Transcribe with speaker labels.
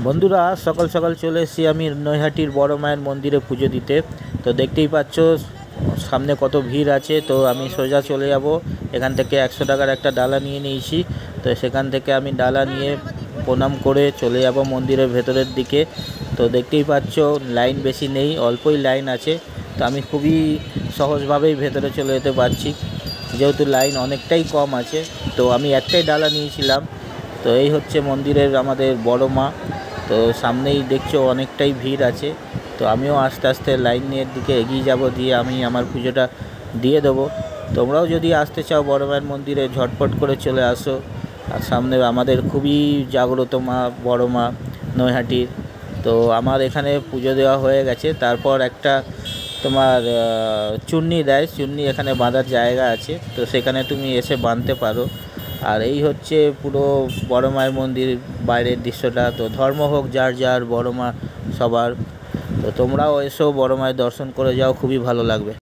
Speaker 1: বন্ধুরা, সকাল সকাল চলে এসেছি আমি নৈহাটির বড় মায়ের মন্দিরে পুজো দিতে। তো দেখতেই পাচ্ছ সামনে কত ভিড় আছে। তো আমি সোজা চলে যাব। এখান থেকে 100 টাকার একটা ডালা নিয়ে নিয়েছি। তো সেখান থেকে আমি ডালা নিয়ে প্রণাম করে চলে যাব মন্দিরের ভেতরের দিকে। তো দেখতেই পাচ্ছ লাইন বেশি নেই, অল্পই লাইন আছে। তো আমি খুবই সহজভাবেই ভেতরে চলে যেতে পারছি, যেহেতু লাইন অনেকটাই কম আছে। তো আমি একটাই ডালা নিয়েছিলাম। তো এই হচ্ছে মন্দিরের আমাদের বড় মা। তো সামনেই দেখছো অনেকটাই ভিড় আছে। তো আমিও আস্তে আস্তে লাইনের দিকে এগিয়ে যাব, দিয়ে আমি আমার পুজোটা দিয়ে দেবো। তোমরাও যদি আসতে চাও বড় মায়ের মন্দিরে, ঝটপট করে চলে আসো। আর সামনে আমাদের খুবই জাগ্রত মা বড় মা নৈহাটির। তো আমার এখানে পুজো দেওয়া হয়ে গেছে। তারপর একটা তোমার চুন্নি দেয়, চুন্নি এখানে বাঁধার জায়গা আছে। তো সেখানে তুমি এসে বাঁধতে পারো। আর এই হচ্ছে পুরো বড় মায়ের মন্দির বাইরের দৃশ্যটা। তো ধর্ম হোক যার যার, বড় মা সবার। তো তোমরাও এসো, বড় মায়ের দর্শন করে যাও, খুবই ভালো লাগবে।